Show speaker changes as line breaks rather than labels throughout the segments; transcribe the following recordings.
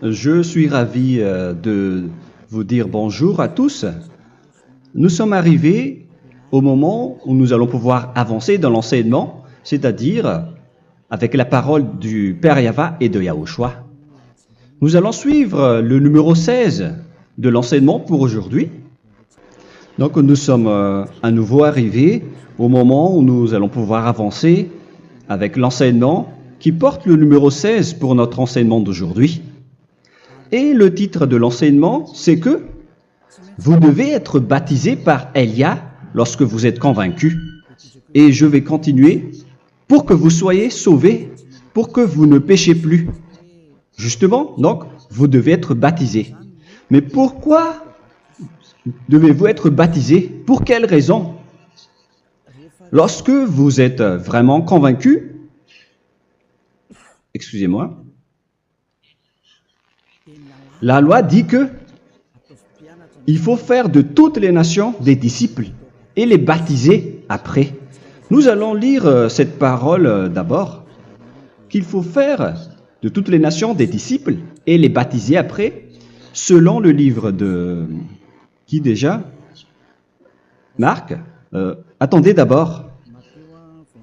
Je suis ravi de vous dire bonjour à tous. Nous sommes arrivés au moment où nous allons pouvoir avancer dans l'enseignement, c'est-à-dire avec la parole du Père Yava et de Yahushua. Nous allons suivre le numéro 16 de l'enseignement pour aujourd'hui. Donc nous sommes à nouveau arrivés au moment où nous allons pouvoir avancer avec l'enseignement qui porte le numéro 16 pour notre enseignement d'aujourd'hui. Et le titre de l'enseignement, c'est que vous devez être baptisé par Elia lorsque vous êtes convaincu. Et je vais continuer pour que vous soyez sauvés, pour que vous ne péchez plus. Justement, donc, vous devez être baptisé. Mais pourquoi devez-vous être baptisé? Pour quelle raison? Lorsque vous êtes vraiment convaincu, excusez-moi, la loi dit que il faut faire de toutes les nations des disciples et les baptiser après. Nous allons lire cette parole d'abord, qu'il faut faire de toutes les nations des disciples et les baptiser après, selon le livre de... Qui déjà? Marc? Attendez d'abord.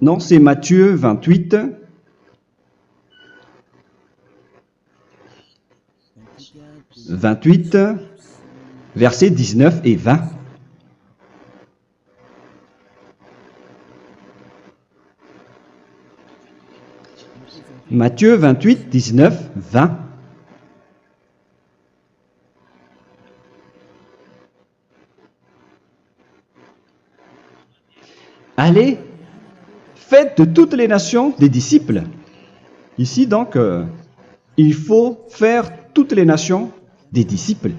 Non, c'est Matthieu 28. Versets 19 et 20. Matthieu 28, 19, 20. Allez, faites de toutes les nations des disciples. Ici, donc, il faut faire toutes les nations des disciples.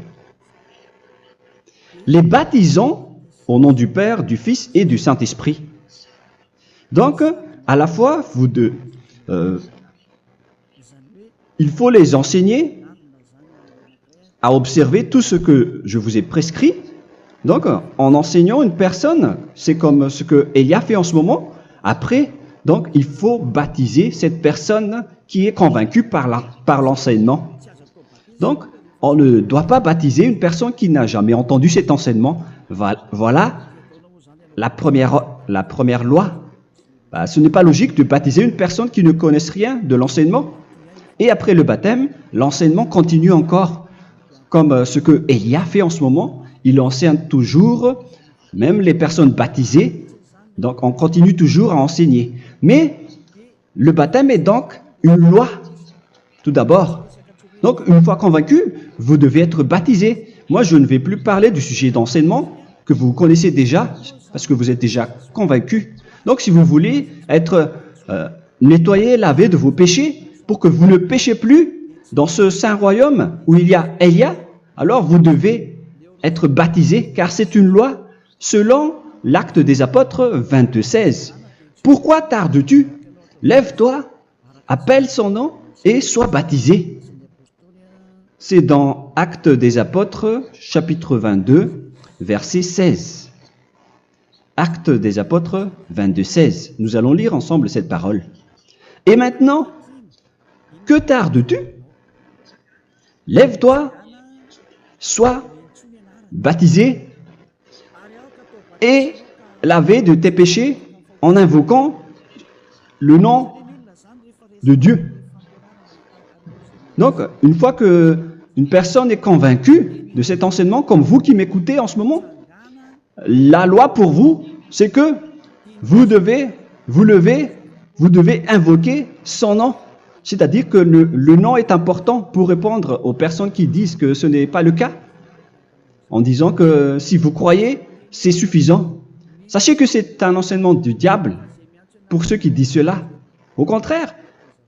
Les baptisons au nom du Père, du Fils et du Saint-Esprit. Donc, à la fois, il faut les enseigner à observer tout ce que je vous ai prescrit. Donc, en enseignant une personne, c'est comme ce que Elia fait en ce moment. Après, donc, il faut baptiser cette personne qui est convaincue par l'enseignement. Donc, on ne doit pas baptiser une personne qui n'a jamais entendu cet enseignement. Voilà la première loi. Ce n'est pas logique de baptiser une personne qui ne connaisse rien de l'enseignement. Et après le baptême, l'enseignement continue encore, comme ce que Elia fait en ce moment. Il enseigne toujours, même les personnes baptisées. Donc, on continue toujours à enseigner. Mais le baptême est donc une loi, tout d'abord. Donc, une fois convaincu, vous devez être baptisé. Moi, je ne vais plus parler du sujet d'enseignement que vous connaissez déjà, parce que vous êtes déjà convaincu. Donc, si vous voulez être nettoyé, lavé de vos péchés, pour que vous ne péchez plus dans ce saint royaume où il y a Elia, alors vous devez être baptisé, car c'est une loi selon l'Acte des Apôtres 22:16. Pourquoi tardes-tu? Lève-toi, appelle son nom et sois baptisé. C'est dans Actes des Apôtres, chapitre 22, verset 16. Actes des Apôtres 22:16. Nous allons lire ensemble cette parole. Et maintenant, que tardes-tu? Lève-toi, sois baptisé et lavé de tes péchés en invoquant le nom de Dieu. Donc, une fois qu'une personne est convaincue de cet enseignement, comme vous qui m'écoutez en ce moment, la loi pour vous, c'est que vous devez invoquer son nom. C'est-à-dire que le nom est important pour répondre aux personnes qui disent que ce n'est pas le cas, en disant que si vous croyez, c'est suffisant. Sachez que c'est un enseignement du diable pour ceux qui disent cela. Au contraire,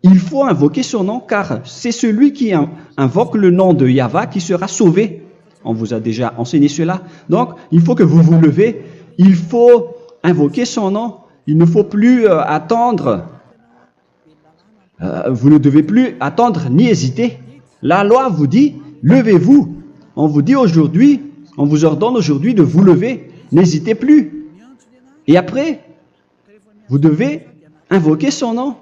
il faut invoquer son nom, car c'est celui qui invoque le nom de Yahva qui sera sauvé. On vous a déjà enseigné cela. Donc, il faut que vous vous levez, il faut invoquer son nom. Il ne faut plus attendre. Vous ne devez plus attendre ni hésiter. La loi vous dit, levez-vous. On vous dit aujourd'hui, on vous ordonne aujourd'hui de vous lever. N'hésitez plus. Et après, vous devez invoquer son nom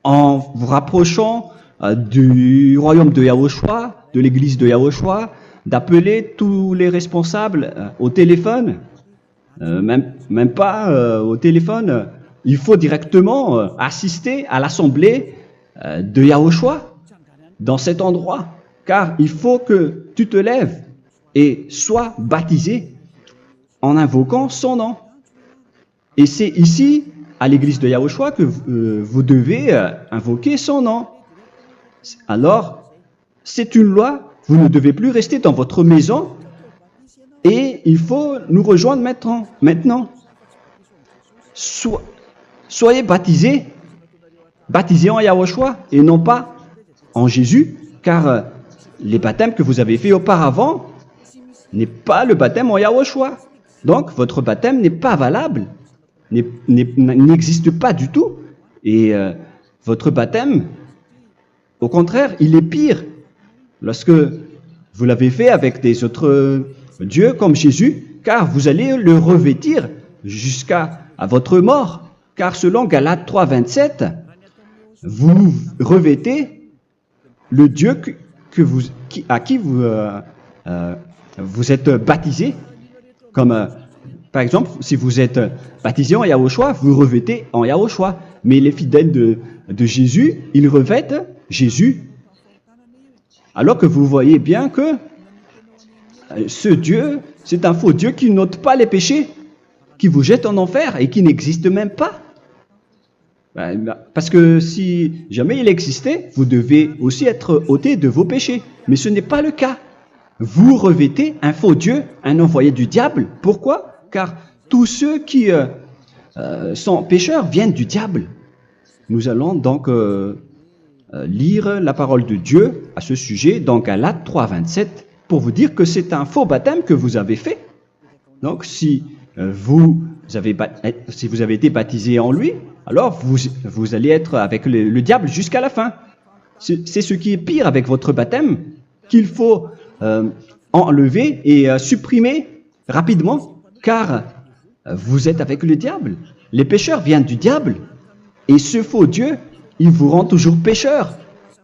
en vous rapprochant du royaume de Yahushua, de l'église de Yahushua, d'appeler tous les responsables au téléphone, même pas au téléphone. Il faut directement assister à l'assemblée de Yahushua dans cet endroit, car il faut que tu te lèves et sois baptisé en invoquant son nom. Et c'est ici, à l'église de Yahushua, que vous devez invoquer son nom. Alors, c'est une loi, vous ne devez plus rester dans votre maison et il faut nous rejoindre maintenant. Soyez baptisés en Yahushua et non pas en Jésus, car les baptêmes que vous avez faits auparavant n'est pas le baptême en Yahushua. Donc, votre baptême n'est pas valable, n'existe pas du tout. Et votre baptême, au contraire, il est pire. Lorsque vous l'avez fait avec des autres dieux comme Jésus, car vous allez le revêtir jusqu'à votre mort. Car selon Galates 3, 27, vous revêtez le Dieu à qui vous êtes baptisé. Comme par exemple, si vous êtes baptisé en Yahushua, vous revêtez en Yahushua. Mais les fidèles de Jésus, ils revêtent Jésus. Alors que vous voyez bien que ce Dieu, c'est un faux Dieu qui n'ôte pas les péchés, qui vous jette en enfer et qui n'existe même pas. Parce que si jamais il existait, vous devez aussi être ôté de vos péchés. Mais ce n'est pas le cas. Vous revêtez un faux Dieu, un envoyé du diable. Pourquoi? Car tous ceux qui sont pécheurs viennent du diable. Nous allons donc lire la parole de Dieu à ce sujet dans Galates 3, 27 pour vous dire que c'est un faux baptême que vous avez fait. Donc si vous avez été baptisé en lui, alors vous allez être avec le diable jusqu'à la fin. C'est ce qui est pire avec votre baptême qu'il faut enlever et supprimer rapidement, car vous êtes avec le diable. Les pécheurs viennent du diable et ce faux Dieu, il vous rend toujours pécheur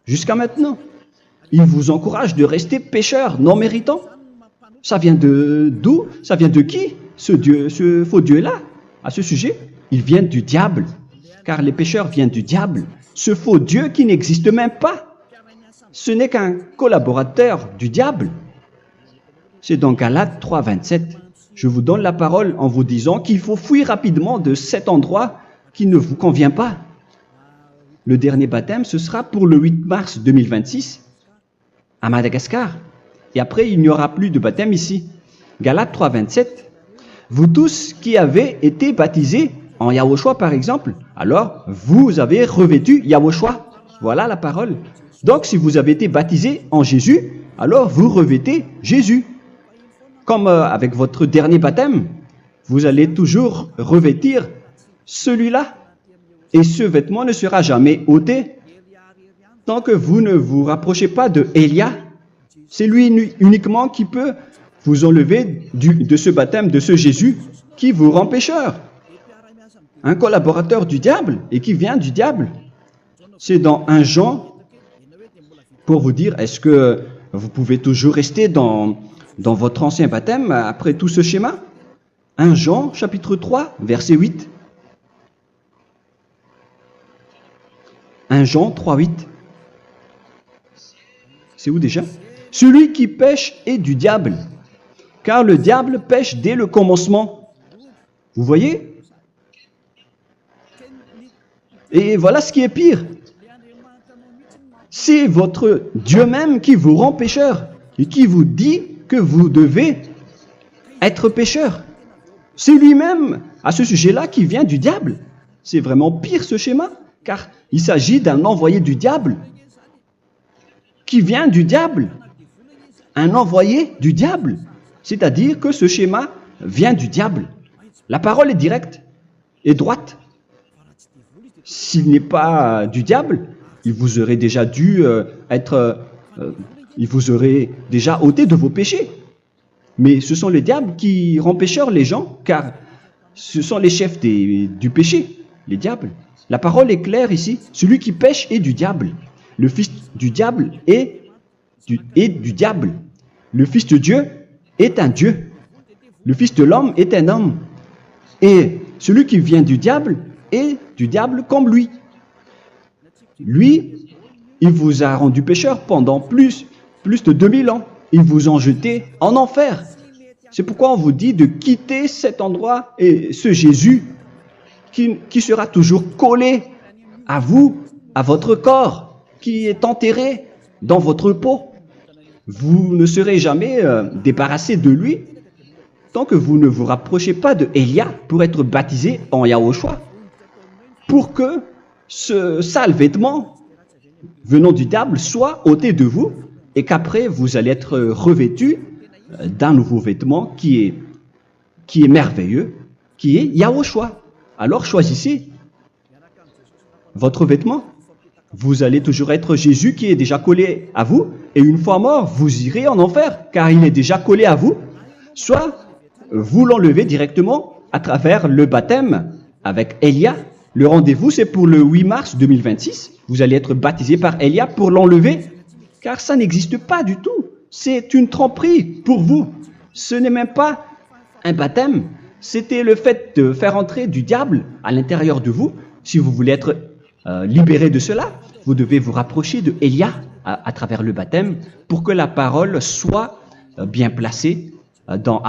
jusqu'à maintenant. Il vous encourage de rester pécheur non méritant. Ça vient d'où? Ça vient de qui? Ce faux Dieu-là, à ce sujet, ils viennent du diable, car les pécheurs viennent du diable. Ce faux Dieu qui n'existe même pas, ce n'est qu'un collaborateur du diable. C'est dans Galates 3, 27. Je vous donne la parole en vous disant qu'il faut fuir rapidement de cet endroit qui ne vous convient pas. Le dernier baptême, ce sera pour le 8 mars 2026 à Madagascar. Et après, il n'y aura plus de baptême ici. Galates 3, 27. Vous tous qui avez été baptisés en Yahushua, par exemple, alors vous avez revêtu Yahushua. Voilà la parole. Donc, si vous avez été baptisés en Jésus, alors vous revêtez Jésus. Comme avec votre dernier baptême, vous allez toujours revêtir celui-là. Et ce vêtement ne sera jamais ôté tant que vous ne vous rapprochez pas de Élia. C'est lui uniquement qui peut vous enlever de ce baptême, de ce Jésus qui vous rend pécheur. Un collaborateur du diable et qui vient du diable. C'est dans 1 Jean, pour vous dire, est-ce que vous pouvez toujours rester dans votre ancien baptême après tout ce schéma? 1 Jean, chapitre 3, verset 8. 1 Jean 3, 8. C'est où déjà? Celui qui pêche est du diable, car le diable pêche dès le commencement. Vous voyez? Et voilà ce qui est pire. C'est votre Dieu même qui vous rend pécheur et qui vous dit que vous devez être pécheur. C'est lui-même, à ce sujet-là, qui vient du diable. C'est vraiment pire ce schéma, car il s'agit d'un envoyé du diable qui vient du diable. Un envoyé du diable. C'est-à-dire que ce schéma vient du diable. La parole est directe et droite. S'il n'est pas du diable, il vous aurait déjà dû il vous aurait déjà ôté de vos péchés. Mais ce sont les diables qui rendent pécheurs les gens, car ce sont les chefs du péché, les diables. La parole est claire ici. Celui qui pêche est du diable. le fils du diable est du diable. Le fils de Dieu est un Dieu. Le fils de l'homme est un homme. Et celui qui vient du diable est du diable comme lui. Lui, il vous a rendu pécheur pendant plus de 2000 ans. Il vous a jeté en enfer. C'est pourquoi on vous dit de quitter cet endroit et ce Jésus qui sera toujours collé à vous, à votre corps, qui est enterré dans votre peau. Vous ne serez jamais débarrassé de lui tant que vous ne vous rapprochez pas de Élia pour être baptisé en Yahushua, pour que ce sale vêtement venant du diable soit ôté de vous et qu'après vous allez être revêtu d'un nouveau vêtement qui est merveilleux, qui est Yahushua. Alors choisissez votre vêtement. Vous allez toujours être Jésus qui est déjà collé à vous, et une fois mort, vous irez en enfer, car il est déjà collé à vous. Soit vous l'enlevez directement à travers le baptême avec Élia. Le rendez-vous, c'est pour le 8 mars 2026. Vous allez être baptisé par Élia pour l'enlever, car ça n'existe pas du tout. C'est une tromperie pour vous. Ce n'est même pas un baptême. C'était le fait de faire entrer du diable à l'intérieur de vous. Si vous voulez être libéré de cela, vous devez vous rapprocher de Élia à travers le baptême pour que la parole soit bien placée dans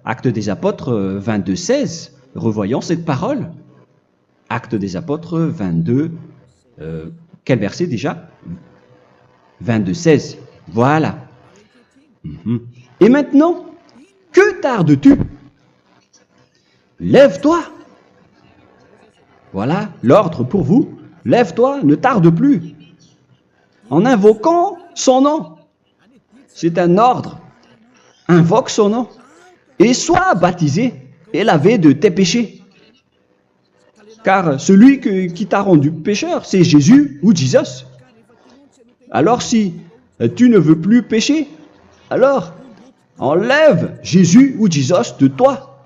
Actes des Apôtres 22:16. Revoyons cette parole. Actes des Apôtres 22, quel verset déjà? 22:16. Voilà. Et maintenant, que tardes-tu? Lève-toi. Voilà l'ordre pour vous. Lève-toi, ne tarde plus. En invoquant son nom. C'est un ordre. Invoque son nom. Et sois baptisé et lavé de tes péchés. Car celui qui t'a rendu pécheur, c'est Jésus ou Jesus. Alors si tu ne veux plus pécher, alors enlève Jésus ou Jesus de toi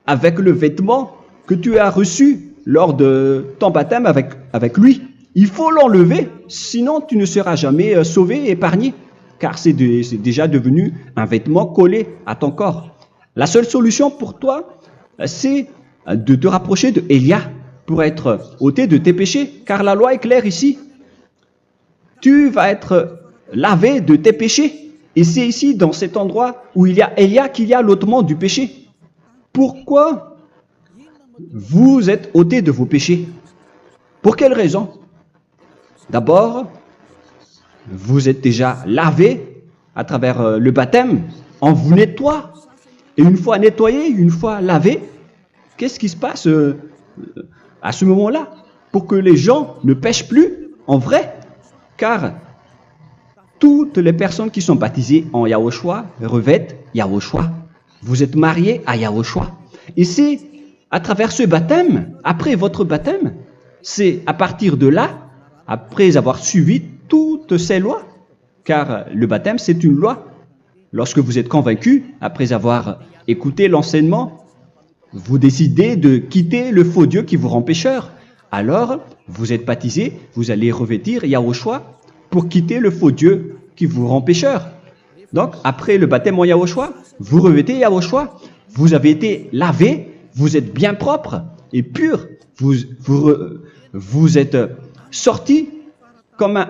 avec le vêtement que tu as reçu lors de ton baptême avec lui. Il faut l'enlever, sinon tu ne seras jamais sauvé, épargné, car c'est déjà devenu un vêtement collé à ton corps. La seule solution pour toi, c'est de te rapprocher de Élia pour être ôté de tes péchés, car la loi est claire ici. Tu vas être lavé de tes péchés, et c'est ici, dans cet endroit où il y a Élia, qu'il y a l'ôtement du péché. Pourquoi vous êtes ôté de vos péchés? Pour quelle raison? D'abord, vous êtes déjà lavé à travers le baptême. On vous nettoie. Et une fois nettoyé, une fois lavé, qu'est-ce qui se passe à ce moment-là? Pour que les gens ne pêchent plus en vrai. Car toutes les personnes qui sont baptisées en Yahushua revêtent Yahushua. Vous êtes mariés à Yahushua. Et c'est à travers ce baptême, après votre baptême, c'est à partir de là, après avoir suivi toutes ces lois, car le baptême c'est une loi. Lorsque vous êtes convaincu, après avoir écouté l'enseignement, vous décidez de quitter le faux Dieu qui vous rend pécheur. Alors, vous êtes baptisé, vous allez revêtir Yahushua pour quitter le faux Dieu qui vous rend pécheur. Donc, après le baptême en Yahushua, vous revêtez Yahushua, vous avez été lavé, vous êtes bien propre et pur, vous êtes sorti comme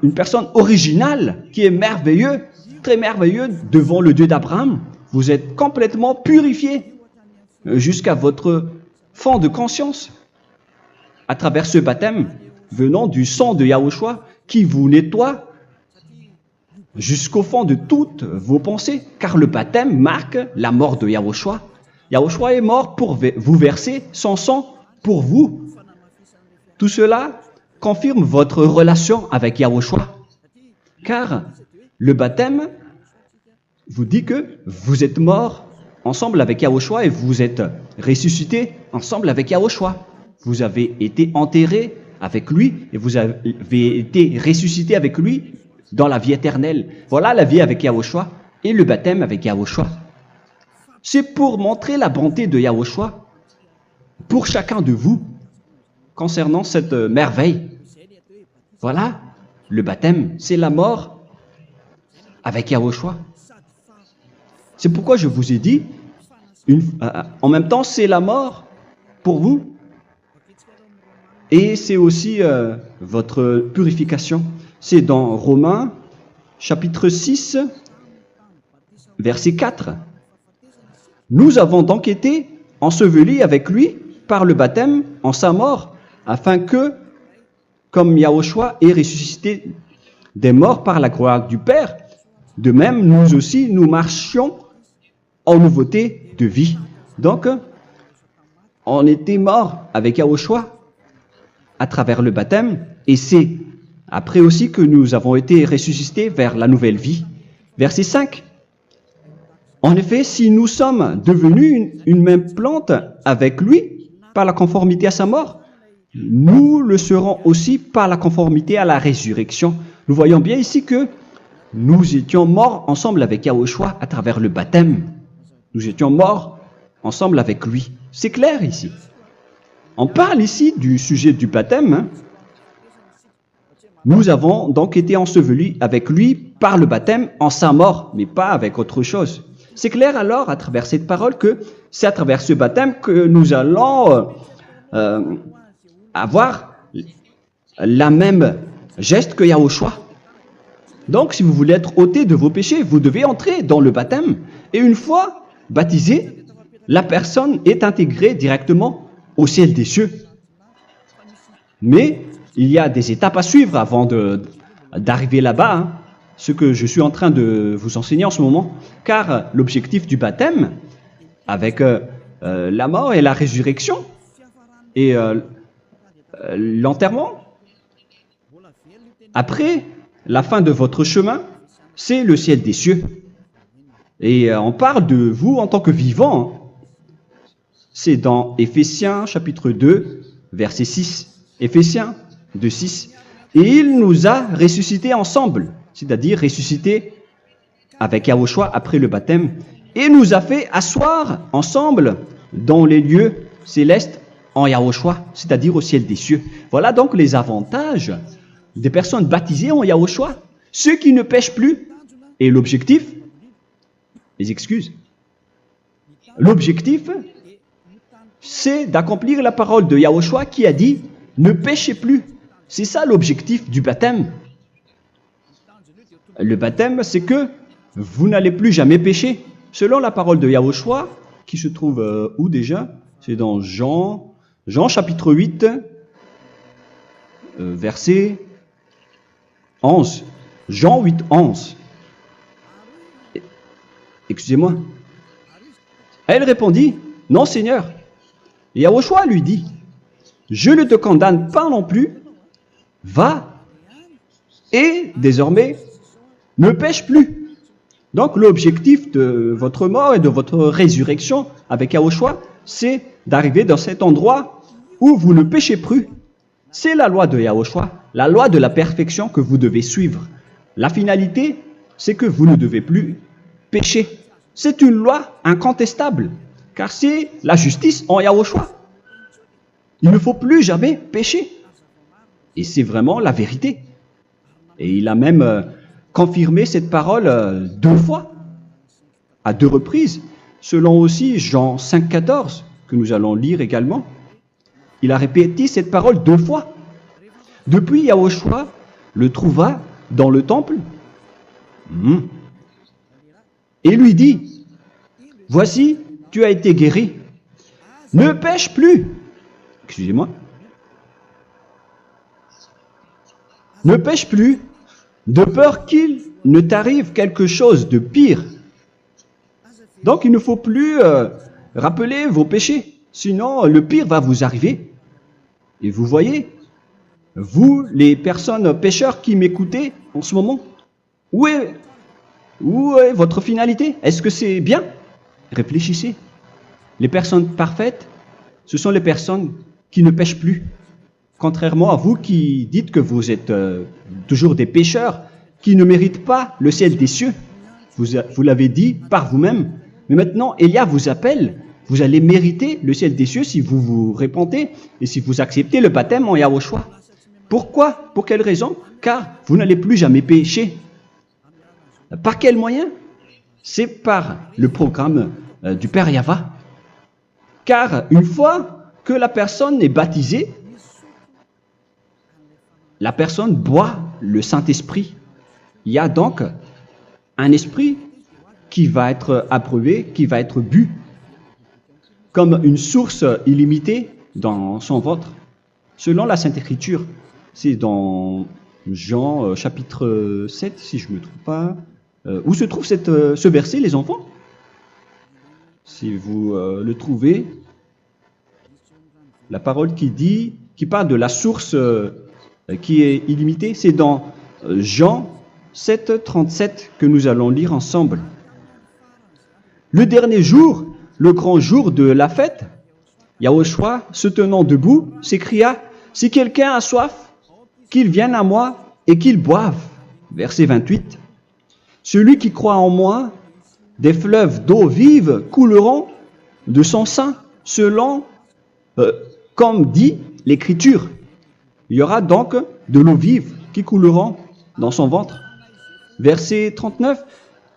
une personne originale qui est merveilleux, très merveilleux devant le Dieu d'Abraham. Vous êtes complètement purifié jusqu'à votre fond de conscience à travers ce baptême venant du sang de Yahushua qui vous nettoie jusqu'au fond de toutes vos pensées, car le baptême marque la mort de Yahushua. Yahushua est mort pour vous verser son sang pour vous. Tout cela confirme votre relation avec Yahushua, car le baptême vous dit que vous êtes mort ensemble avec Yahushua et vous êtes ressuscité ensemble avec Yahushua. Vous avez été enterré avec lui et vous avez été ressuscité avec lui dans la vie éternelle. Voilà la vie avec Yahushua et le baptême avec Yahushua. C'est pour montrer la bonté de Yahushua pour chacun de vous concernant cette merveille. Voilà le baptême, c'est la mort avec Yahushua. C'est pourquoi je vous ai dit, en même temps, c'est la mort pour vous et c'est aussi votre purification. C'est dans Romains, chapitre 6, verset 4. Nous avons donc été ensevelis avec lui par le baptême en sa mort, afin que, comme Yahushua est ressuscité des morts par la gloire du Père, de même, nous aussi, nous marchions en nouveauté de vie. Donc, on était morts avec Yahushua à travers le baptême, et c'est après aussi que nous avons été ressuscités vers la nouvelle vie. Verset 5. En effet, si nous sommes devenus une même plante avec lui par la conformité à sa mort, nous le serons aussi par la conformité à la résurrection. Nous voyons bien ici que nous étions morts ensemble avec Yahushua à travers le baptême. Nous étions morts ensemble avec lui. C'est clair ici. On parle ici du sujet du baptême. Nous avons donc été ensevelis avec lui par le baptême en sa mort, mais pas avec autre chose. C'est clair alors à travers cette parole que c'est à travers ce baptême que nous allons avoir la même geste que Yahushua. Donc si vous voulez être ôté de vos péchés, vous devez entrer dans le baptême. Et une fois baptisé, la personne est intégrée directement au ciel des cieux. Mais il y a des étapes à suivre avant d'arriver là-bas, hein, ce que je suis en train de vous enseigner en ce moment, car l'objectif du baptême, avec la mort et la résurrection, et l'enterrement, après la fin de votre chemin, c'est le ciel des cieux. Et on parle de vous en tant que vivant. C'est dans Éphésiens chapitre 2, verset 6. Éphésiens 2, 6. Et il nous a ressuscités ensemble, c'est-à-dire ressuscités avec Yahushua après le baptême, et nous a fait asseoir ensemble dans les lieux célestes en Yahushua, c'est-à-dire au ciel des cieux. Voilà donc les avantages des personnes baptisées en Yahushua, ceux qui ne pêchent plus. Et l'objectif, les excuses, l'objectif, c'est d'accomplir la parole de Yahushua qui a dit « Ne péchez plus ». C'est ça l'objectif du baptême. Le baptême, c'est que vous n'allez plus jamais pécher. Selon la parole de Yahushua, qui se trouve où déjà? C'est dans Jean chapitre 8, verset 11. Jean 8, 11. Excusez-moi. Elle répondit, « Non, Seigneur. » Et Yahushua lui dit, « Je ne te condamne pas non plus. Va et désormais ne pêche plus. » Donc l'objectif de votre mort et de votre résurrection avec Yahushua, c'est d'arriver dans cet endroit où vous ne péchez plus. C'est la loi de Yahushua, la loi de la perfection que vous devez suivre. La finalité, c'est que vous ne devez plus pécher. C'est une loi incontestable, car c'est la justice en Yahushua. Il ne faut plus jamais pécher. Et c'est vraiment la vérité. Et il a même confirmé cette parole 2 fois, à 2 reprises, selon aussi Jean 5, 14, que nous allons lire également. Il a répété cette parole 2 fois. Depuis, Yahushua le trouva dans le temple et lui dit, « Voici, tu as été guéri. Ne pêche plus. » Excusez-moi. Ne pêche plus, de peur qu'il ne t'arrive quelque chose de pire. Donc il ne faut plus rappeler vos péchés, sinon le pire va vous arriver. Et vous voyez, vous, les personnes pécheurs qui m'écoutez en ce moment, où est votre finalité? Est-ce que c'est bien? Réfléchissez. Les personnes parfaites, ce sont les personnes qui ne pêchent plus. Contrairement à vous qui dites que vous êtes toujours des pécheurs qui ne méritent pas le ciel des cieux. Vous l'avez dit par vous-même. Mais maintenant, Élia vous appelle. Vous allez mériter le ciel des cieux si vous vous repentez et si vous acceptez le baptême en Yahushua. Pourquoi? Pour quelle raison? Car vous n'allez plus jamais pécher. Par quel moyen? C'est par le programme du Père Yahva. Car une fois que la personne est baptisée, la personne boit le Saint-Esprit. Il y a donc un esprit qui va être approuvé, qui va être bu, comme une source illimitée dans son ventre, selon la Sainte Écriture. C'est dans Jean chapitre 7, si je ne me trompe pas. Où se trouve ce verset, les enfants? Si vous le trouvez, la parole qui parle de la source qui est illimitée, c'est dans Jean 7, 37 que nous allons lire ensemble. Le dernier jour, le grand jour de la fête, Yahushua, se tenant debout, s'écria, « Si quelqu'un a soif, qu'il vienne à moi et qu'il boive. » Verset 28. « Celui qui croit en moi, des fleuves d'eau vive couleront de son sein, selon, comme dit l'Écriture. » Il y aura donc de l'eau vive qui couleront dans son ventre. Verset 39.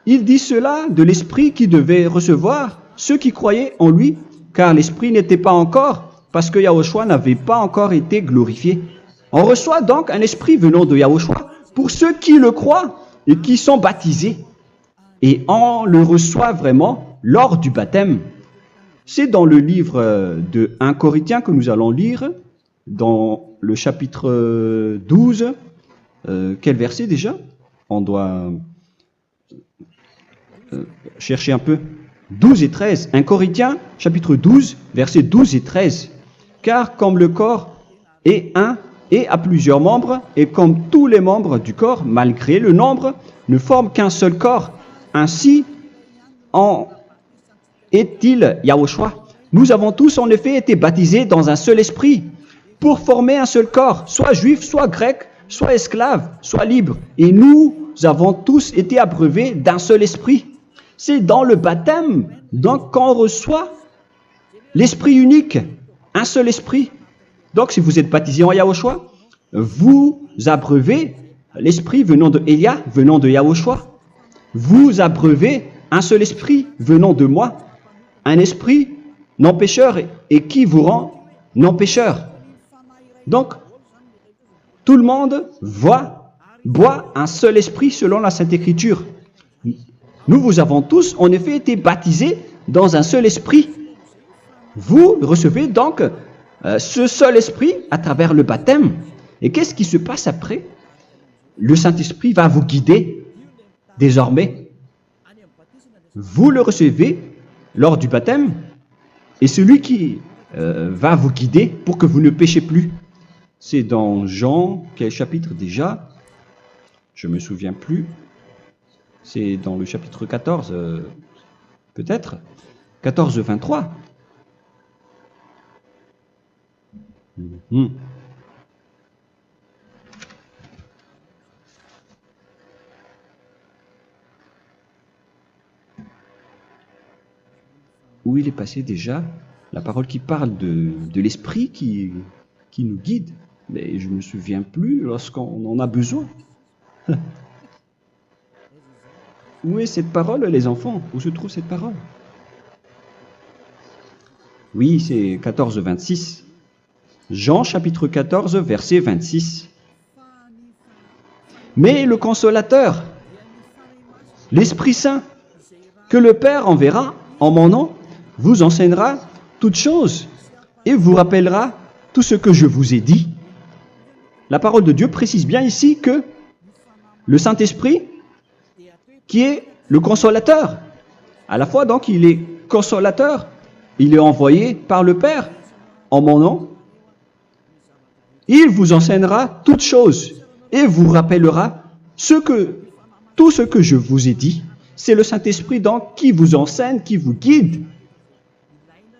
Il dit cela de l'Esprit qui devait recevoir ceux qui croyaient en lui, car l'Esprit n'était pas encore, parce que Yahushua n'avait pas encore été glorifié. On reçoit donc un Esprit venant de Yahushua pour ceux qui le croient et qui sont baptisés. Et on le reçoit vraiment lors du baptême. C'est dans le livre de 1 Corinthiens que nous allons lire, dans le chapitre 12. Quel verset déjà? On doit chercher un peu. 12 et 13. 1 Corinthiens, chapitre 12, versets 12 et 13. Car comme le corps est un et a plusieurs membres, et comme tous les membres du corps, malgré le nombre, ne forment qu'un seul corps, ainsi en est-il Yahushua. Nous avons tous en effet été baptisés dans un seul esprit, pour former un seul corps, soit juif, soit grec, soit esclave, soit libre. Et nous avons tous été abreuvés d'un seul esprit. C'est dans le baptême, donc qu'on reçoit l'esprit unique, un seul esprit. Donc si vous êtes baptisé en Yahushua, vous abreuvez l'esprit venant de Elia, venant de Yahushua. Vous abreuvez un seul esprit venant de moi, un esprit non pécheur et qui vous rend non pécheur. Donc, tout le monde boit un seul esprit selon la Sainte Écriture. Nous vous avons tous en effet été baptisés dans un seul esprit. Vous recevez donc ce seul esprit à travers le baptême. Et qu'est-ce qui se passe après? Le Saint-Esprit va vous guider désormais. Vous le recevez lors du baptême et celui qui va vous guider pour que vous ne péchez plus. C'est dans Jean, quel chapitre déjà? Je ne me souviens plus. C'est dans le chapitre 14, peut-être 14, 23. Où il est passé déjà? La parole qui parle de l'esprit qui nous guide. Mais je ne me souviens plus lorsqu'on en a besoin. Où est cette parole, les enfants? Où se trouve cette parole? Oui, c'est 14, 26. Jean chapitre 14, verset 26. Mais le consolateur, l'Esprit Saint, que le Père enverra en mon nom, vous enseignera toutes choses et vous rappellera tout ce que je vous ai dit. La parole de Dieu précise bien ici que le Saint-Esprit, qui est le consolateur, à la fois donc il est consolateur, il est envoyé par le Père en mon nom, il vous enseignera toutes choses et vous rappellera tout ce que je vous ai dit. C'est le Saint-Esprit donc qui vous enseigne, qui vous guide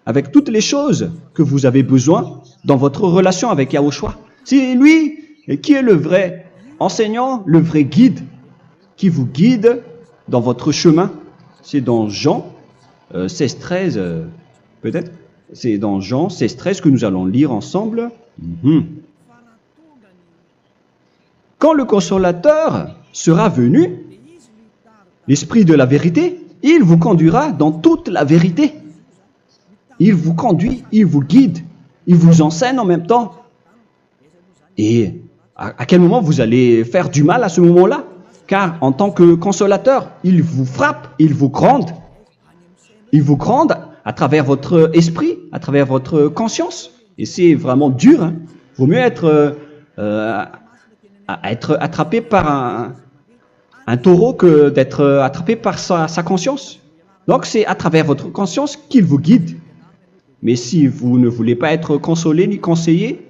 avec toutes les choses que vous avez besoin dans votre relation avec Yahushua. C'est lui qui est le vrai enseignant, le vrai guide, qui vous guide dans votre chemin. C'est dans Jean 16, 13, peut-être. C'est dans Jean 16, 13 que nous allons lire ensemble. quand le consolateur sera venu, l'Esprit de la vérité, il vous conduira dans toute la vérité. Il vous conduit, il vous guide, il vous enseigne en même temps. Et à quel moment vous allez faire du mal à ce moment-là? Car en tant que consolateur, il vous frappe, il vous gronde. Il vous gronde à travers votre esprit, à travers votre conscience. Et c'est vraiment dur. Hein. Vaut mieux être attrapé par un taureau que d'être attrapé par sa conscience. Donc c'est à travers votre conscience qu'il vous guide. Mais si vous ne voulez pas être consolé ni conseillé,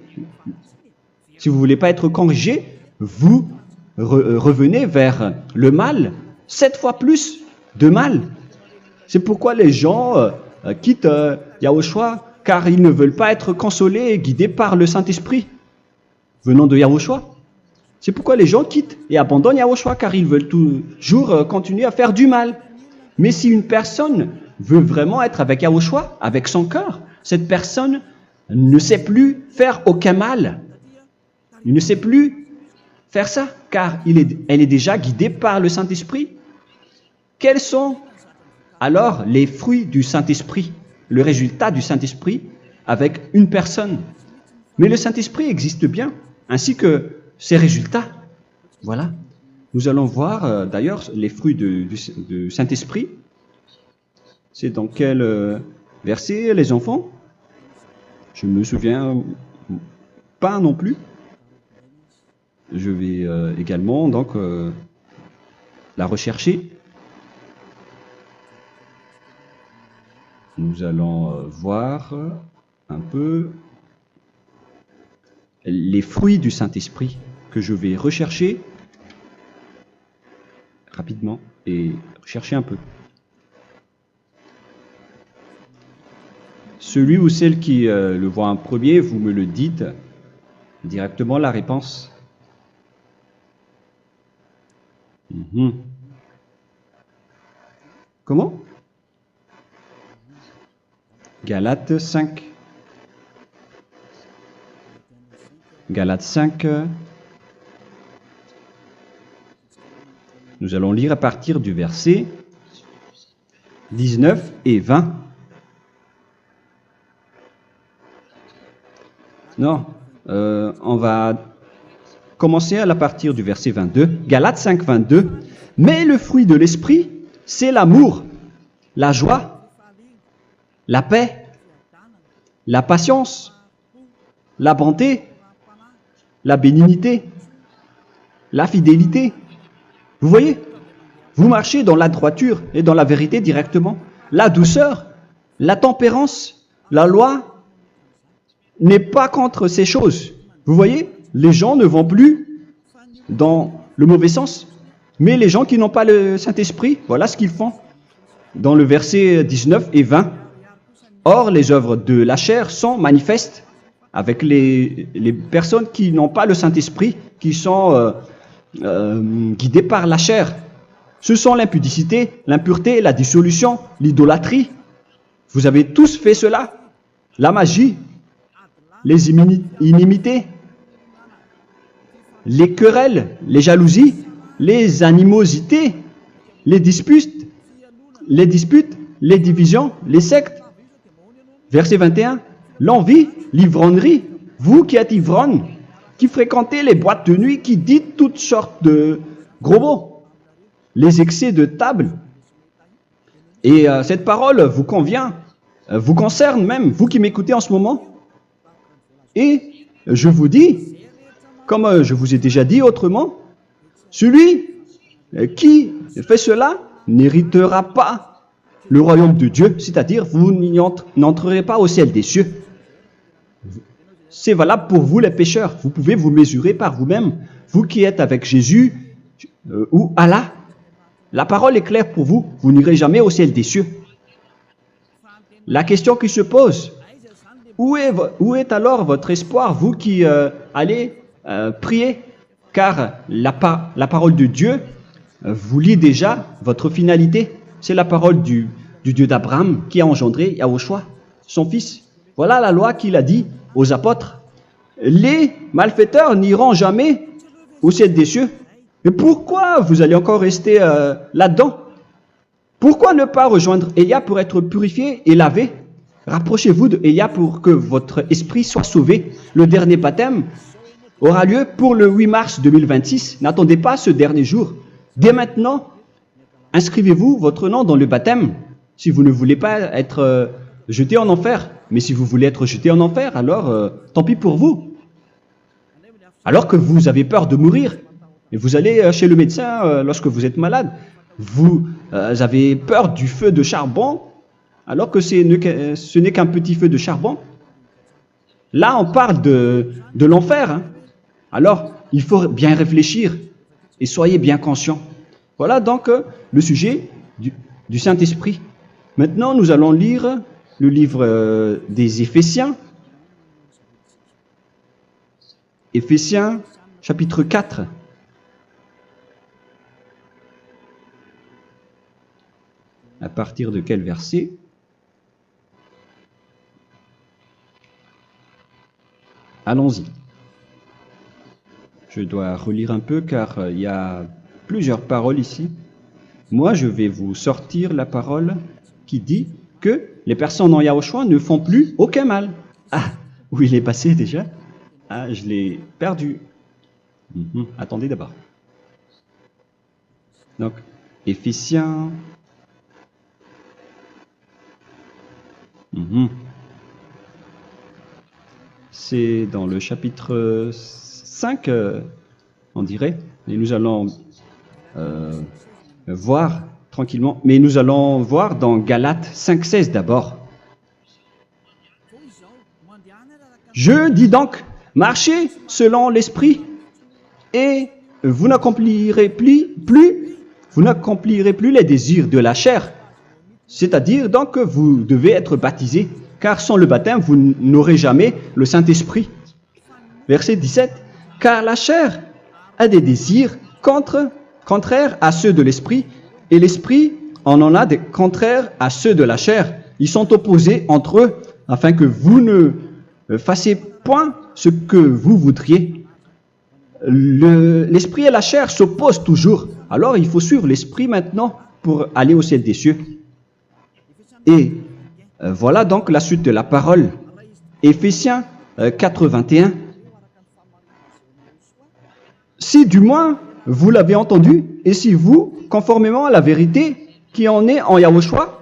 si vous ne voulez pas être corrigé, vous revenez vers le mal, 7 fois plus de mal. C'est pourquoi les gens quittent Yahushua, car ils ne veulent pas être consolés et guidés par le Saint-Esprit venant de Yahushua. C'est pourquoi les gens quittent et abandonnent Yahushua, car ils veulent toujours continuer à faire du mal. Mais si une personne veut vraiment être avec Yahushua, avec son cœur, cette personne ne sait plus faire aucun mal. Il ne sait plus faire ça, car elle est déjà guidée par le Saint-Esprit. Quels sont alors les fruits du Saint-Esprit, le résultat du Saint-Esprit avec une personne? Mais le Saint-Esprit existe bien, ainsi que ses résultats. Voilà. Nous allons voir d'ailleurs les fruits du Saint-Esprit. C'est dans quel verset, les enfants? Je ne me souviens pas non plus. Je vais également donc la rechercher. Nous allons voir un peu les fruits du Saint-Esprit que je vais rechercher rapidement et rechercher un peu. Celui ou celle qui le voit en premier, vous me le dites directement la réponse. Comment? Galates 5. Galates 5. Nous allons lire à partir du verset 19 et 20. Non, on va commencer à partir du verset 22. Galates 5, 22. Mais le fruit de l'esprit, c'est l'amour, la joie, la paix, la patience, la bonté, la bénignité, la fidélité. Vous voyez? Vous marchez dans la droiture et dans la vérité directement. La douceur, la tempérance, la loi n'est pas contre ces choses. Vous voyez? Les gens ne vont plus dans le mauvais sens. Mais les gens qui n'ont pas le Saint-Esprit, voilà ce qu'ils font. Dans le verset 19 et 20. Or, les œuvres de la chair sont manifestes avec les personnes qui n'ont pas le Saint-Esprit, qui sont guidées par la chair. Ce sont l'impudicité, l'impureté, la dissolution, l'idolâtrie. Vous avez tous fait cela. La magie, les inimités, les querelles, les jalousies, les animosités, les disputes, les divisions, les sectes. Verset 21, l'envie, l'ivrognerie, vous qui êtes ivrognes, qui fréquentez les boîtes de nuit, qui dites toutes sortes de gros mots, les excès de table. Et cette parole vous convient, vous concerne même, vous qui m'écoutez en ce moment. Et je vous dis, comme je vous ai déjà dit autrement, celui qui fait cela n'héritera pas le royaume de Dieu, c'est-à-dire vous n'entrerez pas au ciel des cieux. C'est valable pour vous les pécheurs. Vous pouvez vous mesurer par vous-même, vous qui êtes avec Jésus ou Allah. La parole est claire pour vous, vous n'irez jamais au ciel des cieux. La question qui se pose, où est alors votre espoir, vous qui allez prier? Car la parole de Dieu vous lit déjà votre finalité. C'est la parole du Dieu d'Abraham qui a engendré Yahushua, son fils. Voilà la loi qu'il a dit aux apôtres. Les malfaiteurs n'iront jamais au ciel des cieux. Mais pourquoi vous allez encore rester là-dedans? Pourquoi ne pas rejoindre Élia pour être purifié et lavé? Rapprochez-vous d'Élia pour que votre esprit soit sauvé. Le dernier baptême aura lieu pour le 8 mars 2026. N'attendez pas ce dernier jour. Dès maintenant, inscrivez-vous votre nom dans le baptême si vous ne voulez pas être jeté en enfer. Mais si vous voulez être jeté en enfer, alors tant pis pour vous. Alors que vous avez peur de mourir, et vous allez chez le médecin lorsque vous êtes malade, vous avez peur du feu de charbon, alors que ce n'est qu'un petit feu de charbon. Là, on parle de l'enfer. Hein. Alors, il faut bien réfléchir et soyez bien conscients. Voilà donc le sujet du Saint-Esprit. Maintenant, nous allons lire le livre des Éphésiens. Éphésiens, chapitre 4. À partir de quel verset? Allons-y. Je dois relire un peu car il y a plusieurs paroles ici. Moi, je vais vous sortir la parole qui dit que les personnes en Yahushua ne font plus aucun mal. Ah, où il est passé déjà? Ah, je l'ai perdu. Attendez d'abord. Donc, Éphésiens. C'est dans le chapitre 5, on dirait. Et nous allons voir tranquillement. Mais nous allons voir dans Galates 5,16 d'abord. Je dis donc, marchez selon l'esprit, et vous n'accomplirez plus les désirs de la chair. C'est-à-dire donc que vous devez être baptisé, car sans le baptême, vous n'aurez jamais le Saint-Esprit. Verset 17. Car la chair a des désirs contraires à ceux de l'esprit, et l'esprit en a des contraires à ceux de la chair. Ils sont opposés entre eux, afin que vous ne fassiez point ce que vous voudriez. L'esprit et la chair s'opposent toujours. Alors il faut suivre l'esprit maintenant pour aller au ciel des cieux. Et voilà donc la suite de la parole. Éphésiens 4:21. Si du moins vous l'avez entendu, et si vous, conformément à la vérité qui en est en Yahushua,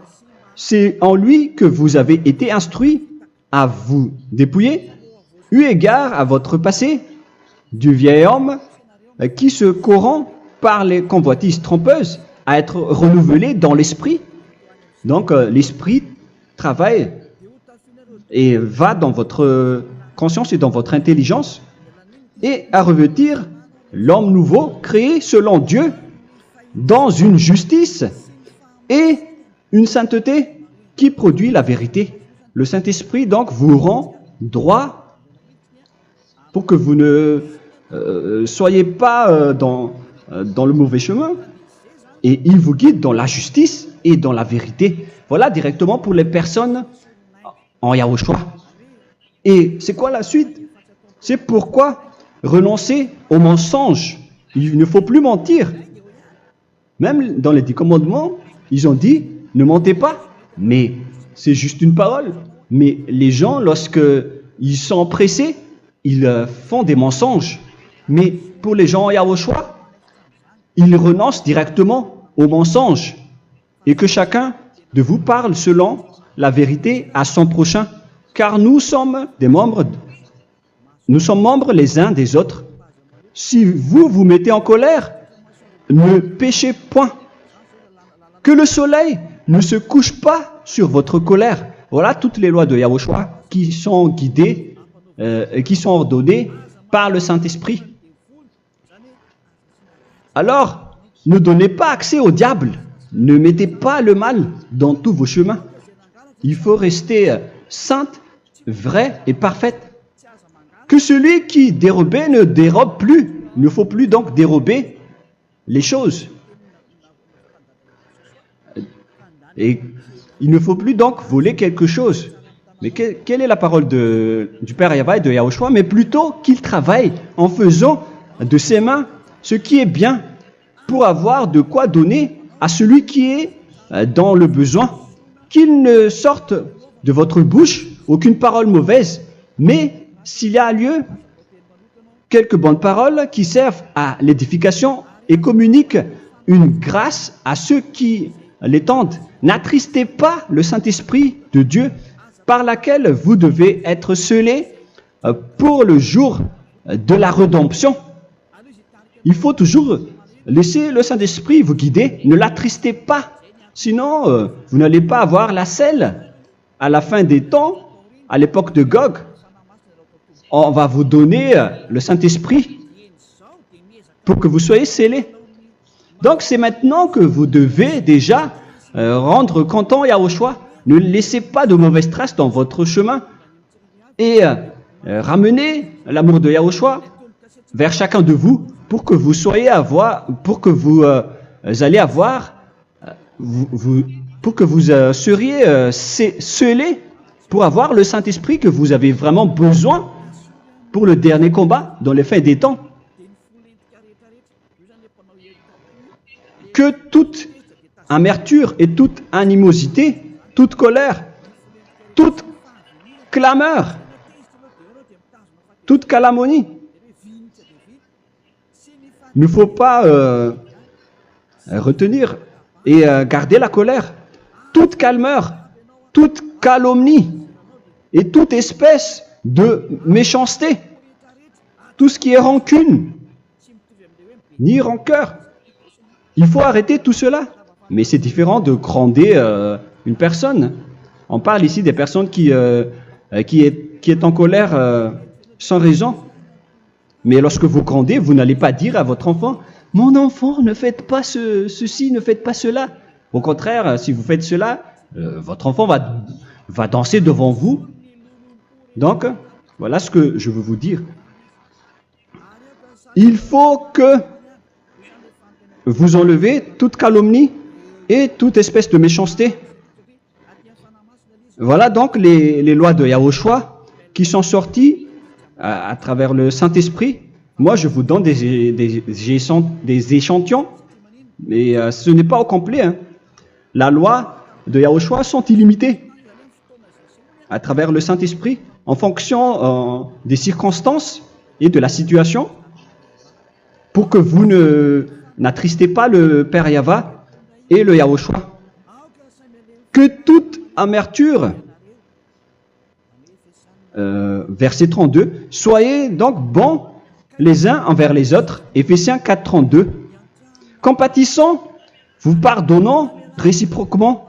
c'est en lui que vous avez été instruits à vous dépouiller, eu égard à votre passé, du vieil homme qui se corrompt par les convoitises trompeuses, à être renouvelé dans l'esprit. Donc l'esprit travaille et va dans votre conscience et dans votre intelligence, et à revêtir l'homme nouveau créé selon Dieu dans une justice et une sainteté qui produit la vérité. Le Saint-Esprit donc vous rend droit pour que vous ne soyez pas dans le mauvais chemin, et il vous guide dans la justice et dans la vérité. Voilà directement pour les personnes en Yahushua. Et c'est quoi la suite? C'est pourquoi renoncer au mensonge. Il ne faut plus mentir. Même dans les 10 commandements, ils ont dit ne mentez pas. Mais c'est juste une parole. Mais les gens, lorsque ils sont pressés, ils font des mensonges. Mais pour les gens en Yahushua, ils renoncent directement au mensonge. Et que chacun de vous parle selon la vérité à son prochain. Car nous sommes membres les uns des autres. Si vous vous mettez en colère, ne péchez point. Que le soleil ne se couche pas sur votre colère. Voilà toutes les lois de Yahushua qui sont guidées et qui sont ordonnées par le Saint-Esprit. Alors, ne donnez pas accès au diable. Ne mettez pas le mal dans tous vos chemins. Il faut rester sainte, vraie et parfaite. Que celui qui dérobait ne dérobe plus. Il ne faut plus donc dérober les choses. Et il ne faut plus donc voler quelque chose. Mais quelle est la parole du Père Yahweh et de Yahushua? Mais plutôt qu'il travaille en faisant de ses mains ce qui est bien pour avoir de quoi donner à celui qui est dans le besoin. Qu'il ne sorte de votre bouche aucune parole mauvaise, mais s'il y a lieu, quelques bonnes paroles qui servent à l'édification et communiquent une grâce à ceux qui l'étendent. N'attristez pas le Saint-Esprit de Dieu par laquelle vous devez être scellés pour le jour de la rédemption. Il faut toujours laisser le Saint-Esprit vous guider, ne l'attristez pas, sinon vous n'allez pas avoir la selle. À la fin des temps, à l'époque de Gog, on va vous donner le Saint-Esprit pour que vous soyez scellés. Donc c'est maintenant que vous devez déjà rendre content Yahushua. Ne laissez pas de mauvaises traces dans votre chemin et ramenez l'amour de Yahushua vers chacun de vous pour que vous soyez pour que vous seriez scellés pour avoir le Saint-Esprit que vous avez vraiment besoin pour le dernier combat dans les fins des temps. Que toute amertume et toute animosité, toute colère, toute clameur, toute calomnie, il ne faut pas retenir et garder la colère. Toute calmeur, toute calomnie et toute espèce de méchanceté, tout ce qui est rancune, ni rancœur. Il faut arrêter tout cela. Mais c'est différent de gronder une personne. On parle ici des personnes qui est en colère sans raison. Mais lorsque vous grondez, vous n'allez pas dire à votre enfant « Mon enfant, ne faites pas ceci, ne faites pas cela ». Au contraire, si vous faites cela, votre enfant va danser devant vous. Donc, voilà ce que je veux vous dire. Il faut que vous enlevez toute calomnie et toute espèce de méchanceté. Voilà donc les lois de Yahushua qui sont sorties à travers le Saint-Esprit. Moi, je vous donne des échantillons, mais ce n'est pas au complet. Hein. La loi de Yahushua sont illimitées à travers le Saint-Esprit en fonction des circonstances et de la situation pour que vous n'attristez pas le Père Yahva et le Yahushua. Que toute amertume, verset 32, soyez donc bons les uns envers les autres, Éphésiens 4, 32. Compatissant, vous pardonnant réciproquement.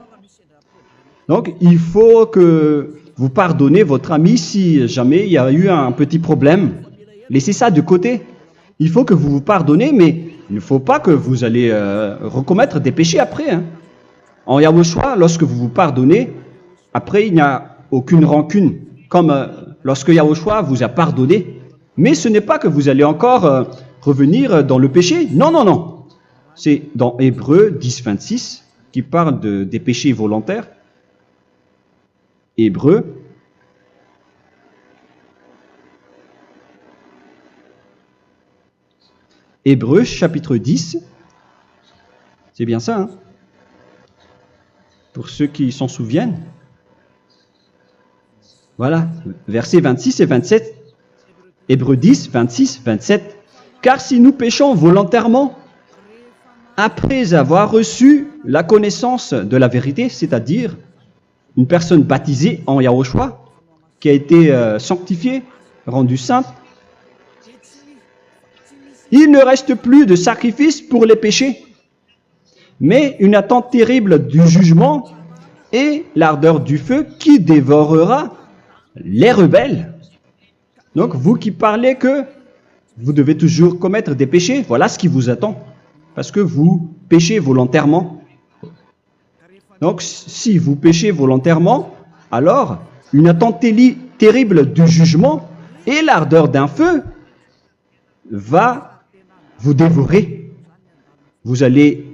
Donc, il faut que vous pardonnez votre ami si jamais il y a eu un petit problème. Laissez ça de côté. Il faut que vous vous pardonnez, mais il ne faut pas que vous allez recommettre des péchés après. Hein. En Yahushua, lorsque vous vous pardonnez, après il n'y a aucune rancune, comme lorsque Yahushua vous a pardonné. Mais ce n'est pas que vous allez encore revenir dans le péché. Non, non, non. C'est dans Hébreux 10, 26 qui parle des péchés volontaires. Hébreux. Hébreux chapitre 10. C'est bien ça, hein? Pour ceux qui s'en souviennent. Voilà, versets 26 et 27. Hébreux 10, 26, 27. Car si nous péchons volontairement, après avoir reçu la connaissance de la vérité, c'est-à-dire une personne baptisée en Yahushua, qui a été sanctifiée, rendue sainte, il ne reste plus de sacrifice pour les péchés, mais une attente terrible du jugement et l'ardeur du feu qui dévorera les rebelles. Donc, vous qui parlez que vous devez toujours commettre des péchés, voilà ce qui vous attend, parce que vous péchez volontairement. Donc, si vous péchez volontairement, alors une attente terrible du jugement et l'ardeur d'un feu va vous dévorer. Vous allez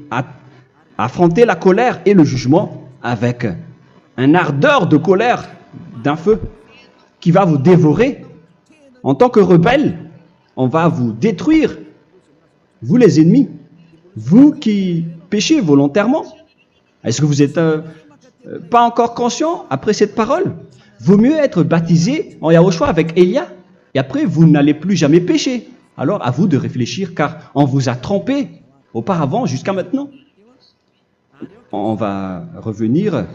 affronter la colère et le jugement avec une ardeur de colère d'un feu qui va vous dévorer. En tant que rebelle, on va vous détruire vous les ennemis, vous qui péchez volontairement. Est-ce que vous n'êtes pas encore conscient après cette parole? Vaut mieux être baptisé en Yahushua avec Elia, et après vous n'allez plus jamais pécher. Alors à vous de réfléchir, car on vous a trompé auparavant jusqu'à maintenant. On va revenir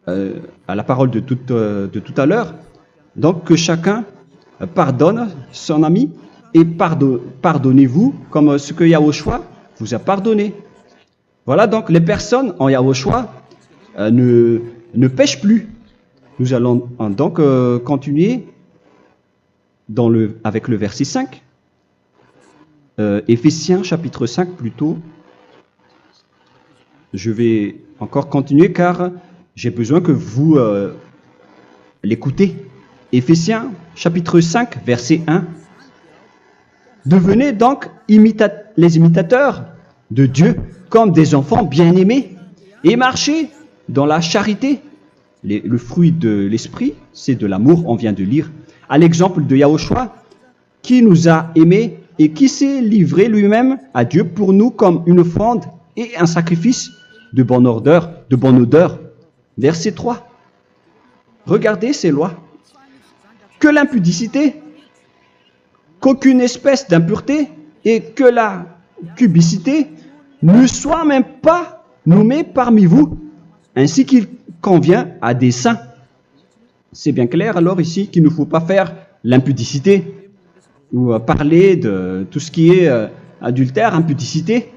à la parole de tout à l'heure. Donc que chacun pardonne son ami et pardonnez-vous comme ce que Yahushua vous a pardonné. Voilà donc les personnes en Yahushua ne pêchent plus. Nous allons donc continuer avec le verset 5. Éphésiens chapitre 5 plutôt. Je vais encore continuer car j'ai besoin que vous l'écoutez. Éphésiens chapitre 5 verset 1. Devenez donc les imitateurs de Dieu comme des enfants bien-aimés et marchez dans la charité. Le fruit de l'esprit, c'est de l'amour, on vient de lire, à l'exemple de Yahushua, qui nous a aimés et qui s'est livré lui-même à Dieu pour nous comme une offrande et un sacrifice de bonne odeur. Verset 3. Regardez ces lois. Que l'impudicité, qu'aucune espèce d'impureté et que la cubicité ne soient même pas nommés parmi vous, ainsi qu'il convient à des saints. C'est bien clair alors ici qu'il ne faut pas faire l'impudicité ou parler de tout ce qui est adultère, impudicité,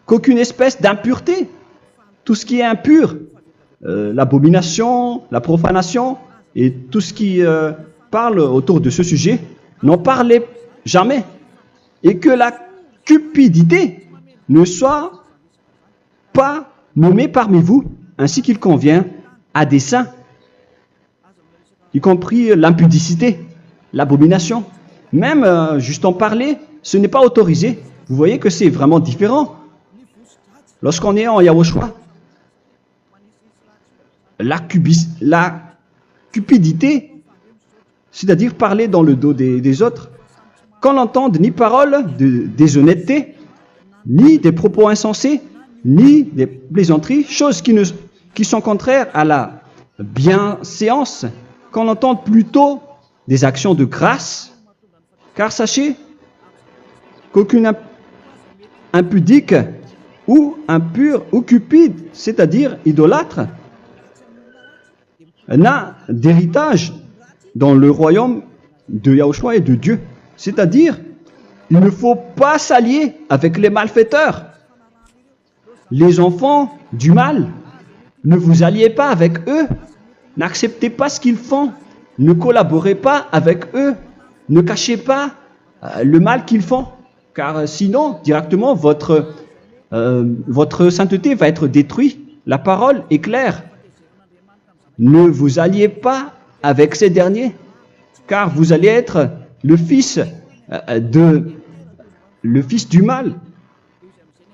qu'aucune espèce d'impureté, tout ce qui est impur, l'abomination, la profanation et tout ce qui parle autour de ce sujet, n'en parlez jamais. Et que la cupidité ne soit pas nommée parmi vous, ainsi qu'il convient à des saints, y compris l'impudicité, l'abomination. Même juste en parler, ce n'est pas autorisé. Vous voyez que c'est vraiment différent. Lorsqu'on est en Yahushua, la cupidité, c'est-à-dire parler dans le dos des autres, qu'on n'entende ni parole de déshonnêteté, ni des propos insensés, ni des plaisanteries, choses qui sont contraires à la bienséance, qu'on entende plutôt des actions de grâce, car sachez qu'aucune impudique ou impure ou cupide, c'est-à-dire idolâtre, n'a d'héritage dans le royaume de Yahushua et de Dieu. C'est-à-dire, il ne faut pas s'allier avec les malfaiteurs. Les enfants du mal, ne vous alliez pas avec eux. N'acceptez pas ce qu'ils font. Ne collaborez pas avec eux. Ne cachez pas le mal qu'ils font. Car sinon, directement, votre sainteté va être détruite. La parole est claire. Ne vous alliez pas avec ces derniers, car vous allez être le fils du mal,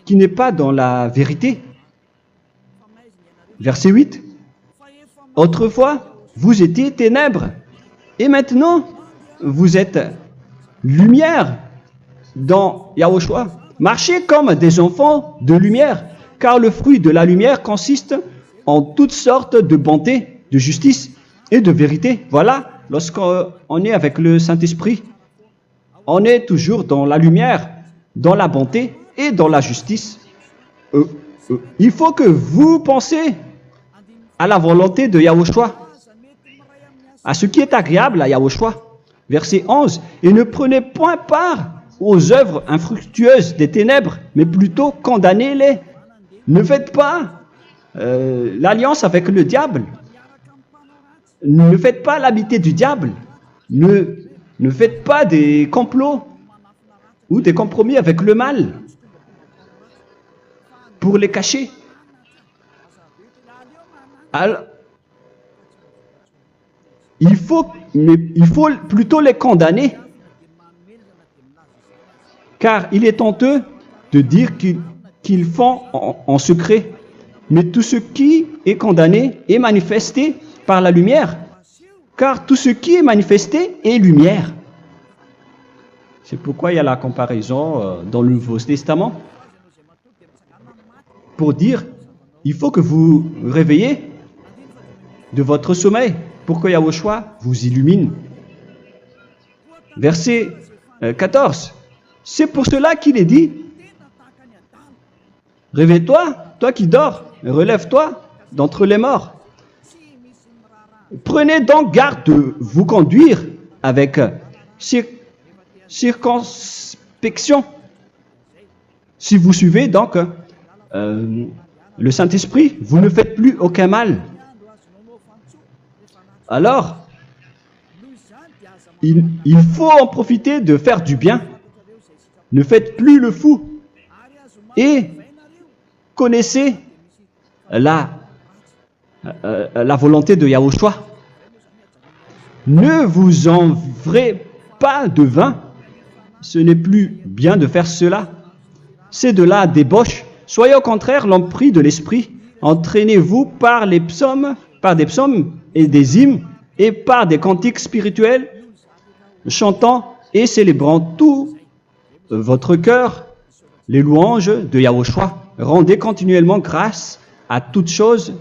qui n'est pas dans la vérité. Verset 8. Autrefois, vous étiez ténèbres, et maintenant, vous êtes lumière dans Yahushua. Marchez comme des enfants de lumière, car le fruit de la lumière consiste en toutes sortes de bonté, de justice et de vérité. Voilà, lorsqu'on est avec le Saint-Esprit, on est toujours dans la lumière, dans la bonté et dans la justice. Il faut que vous pensiez à la volonté de Yahushua, à ce qui est agréable à Yahushua. Verset 11. Et ne prenez point part aux œuvres infructueuses des ténèbres, mais plutôt condamnez-les. Ne faites pas l'alliance avec le diable. Ne faites pas l'amitié du diable. Ne faites pas des complots ou des compromis avec le mal pour les cacher. Alors, il faut plutôt les condamner, car il est honteux de dire qu'ils font en secret. Mais tout ce qui est condamné est manifesté par la lumière, car tout ce qui est manifesté est lumière. C'est pourquoi il y a la comparaison dans le Nouveau Testament pour dire, il faut que vous réveillez de votre sommeil pour que Yahushua vous illumine. Verset 14. C'est pour cela qu'il est dit, réveille-toi, toi qui dors, relève-toi d'entre les morts. Prenez donc garde de vous conduire avec circonspection. Si vous suivez donc le Saint-Esprit, vous ne faites plus aucun mal. Alors, il faut en profiter de faire du bien. Ne faites plus le fou. Et connaissez la volonté de Yahushua. Ne vous envrez pas de vin. Ce n'est plus bien de faire cela. C'est de la débauche. Soyez au contraire l'empris de l'esprit. Entraînez-vous par des psaumes et des hymnes et par des cantiques spirituels, chantant et célébrant tout votre cœur les louanges de Yahushua. Rendez continuellement grâce à toutes choses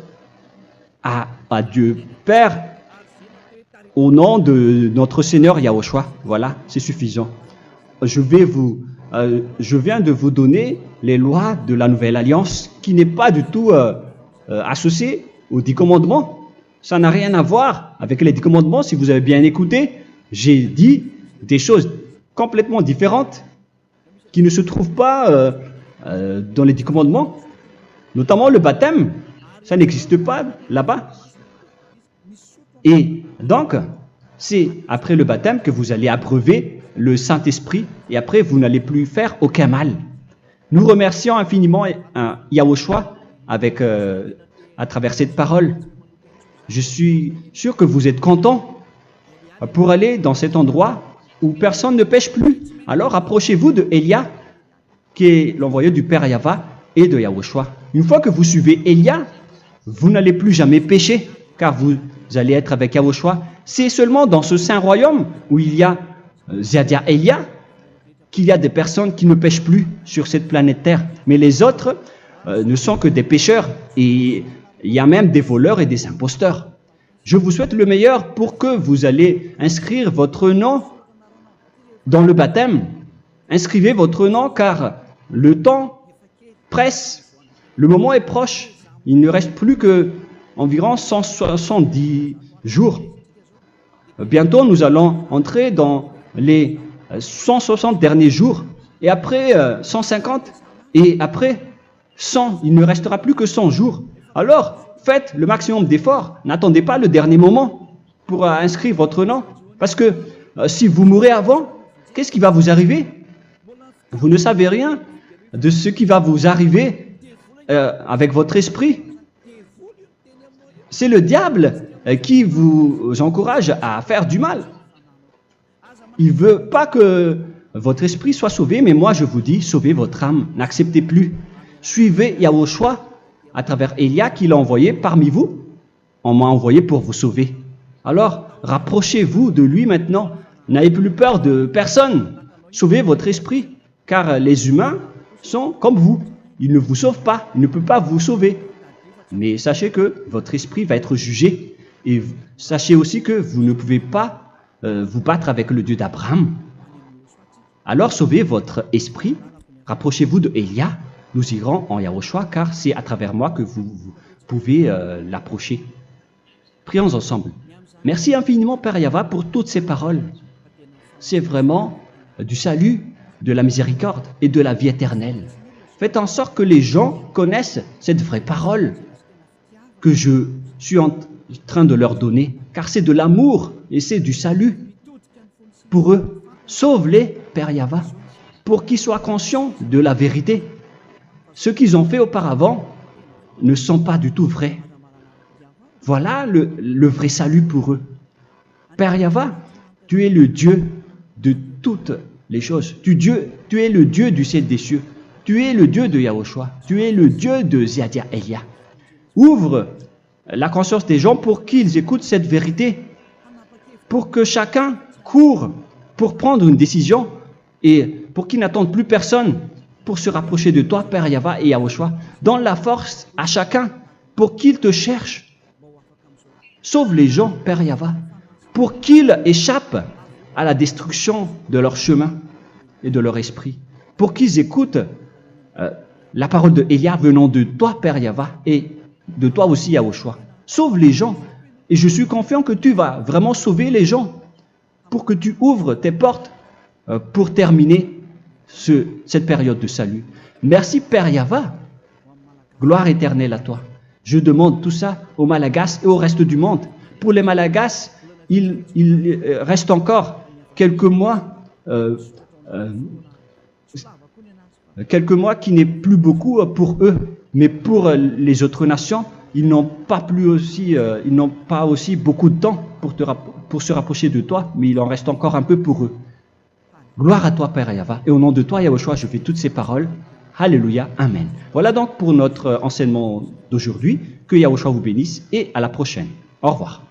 à Dieu Père au nom de notre Seigneur Yahushua. Voilà, c'est suffisant. Je viens de vous donner les lois de la Nouvelle Alliance qui n'est pas du tout associée aux 10 commandements. Ça n'a rien à voir avec les 10 commandements. Si vous avez bien écouté, j'ai dit des choses complètement différentes qui ne se trouvent pas dans les 10 commandements. Notamment le baptême, ça n'existe pas là-bas. Et donc, c'est après le baptême que vous allez abreuver le Saint-Esprit et après vous n'allez plus faire aucun mal. Nous remercions infiniment Yahushua à travers cette parole. Je suis sûr que vous êtes contents pour aller dans cet endroit où personne ne pêche plus. Alors approchez-vous de Elia, qui est l'envoyé du Père Yahva et de Yahushua. Une fois que vous suivez Elia, vous n'allez plus jamais pécher, car vous allez être avec Yahushua. C'est seulement dans ce saint royaume où il y a Ziadia Elia qu'il y a des personnes qui ne pêchent plus sur cette planète Terre. Mais les autres ne sont que des pécheurs et il y a même des voleurs et des imposteurs. Je vous souhaite le meilleur pour que vous allez inscrire votre nom dans le baptême. Inscrivez votre nom car le temps presse, le moment est proche. Il ne reste plus que environ 170 jours. Bientôt, nous allons entrer dans les 160 derniers jours, et après 150, et après 100. Il ne restera plus que 100 jours. Alors, faites le maximum d'efforts. N'attendez pas le dernier moment pour inscrire votre nom. Parce que si vous mourrez avant, qu'est-ce qui va vous arriver? Vous ne savez rien de ce qui va vous arriver avec votre esprit. C'est le diable qui vous encourage à faire du mal. Il ne veut pas que votre esprit soit sauvé, mais moi je vous dis, sauvez votre âme, n'acceptez plus. Suivez Yahushua à travers Elia qu'il a envoyé parmi vous. On m'a envoyé pour vous sauver. Alors, rapprochez-vous de lui maintenant. N'ayez plus peur de personne. Sauvez votre esprit, car les humains sont comme vous. Ils ne vous sauvent pas, ils ne peuvent pas vous sauver. Mais sachez que votre esprit va être jugé. Et sachez aussi que vous ne pouvez pas vous battre avec le Dieu d'Abraham. Alors sauvez votre esprit, rapprochez-vous de Elia, nous irons en Yahushua, car c'est à travers moi que vous pouvez l'approcher. Prions ensemble. Merci infiniment, Père Yahva, pour toutes ces paroles. C'est vraiment du salut, de la miséricorde et de la vie éternelle. Faites en sorte que les gens connaissent cette vraie parole que je suis en train de leur donner, car c'est de l'amour et c'est du salut pour eux. Sauve-les, Père Yahva, pour qu'ils soient conscients de la vérité. Ce qu'ils ont fait auparavant ne sont pas du tout vrais. Voilà le vrai salut pour eux. Père Yahva, tu es le Dieu de toutes les choses. Tu es le Dieu du ciel des cieux. Tu es le Dieu de Yahushua. Tu es le Dieu de Ziadia Elia. Ouvre la conscience des gens pour qu'ils écoutent cette vérité, pour que chacun court pour prendre une décision et pour qu'ils n'attendent plus personne pour se rapprocher de toi, Père Yahweh et Yahushua. Donne la force à chacun pour qu'ils te cherchent. Sauve les gens, Père Yahweh, pour qu'ils échappent à la destruction de leur chemin et de leur esprit, pour qu'ils écoutent la parole de Élia venant de toi, Père Yahweh, et de toi aussi, Yahushua. Sauve les gens, et je suis confiant que tu vas vraiment sauver les gens pour que tu ouvres tes portes pour terminer cette période de salut. Merci, Père Yahweh. Gloire éternelle à toi. Je demande tout ça aux Malagasy et au reste du monde. Pour les Malagasy, il reste encore quelques mois qui n'est plus beaucoup pour eux, mais pour les autres nations, ils n'ont pas aussi beaucoup de temps pour se rapprocher de toi, mais il en reste encore un peu pour eux. Gloire à toi, Père Yahweh, et au nom de toi, Yahushua, je fais toutes ces paroles. Alléluia, Amen. Voilà donc pour notre enseignement d'aujourd'hui. Que Yahushua vous bénisse et à la prochaine. Au revoir.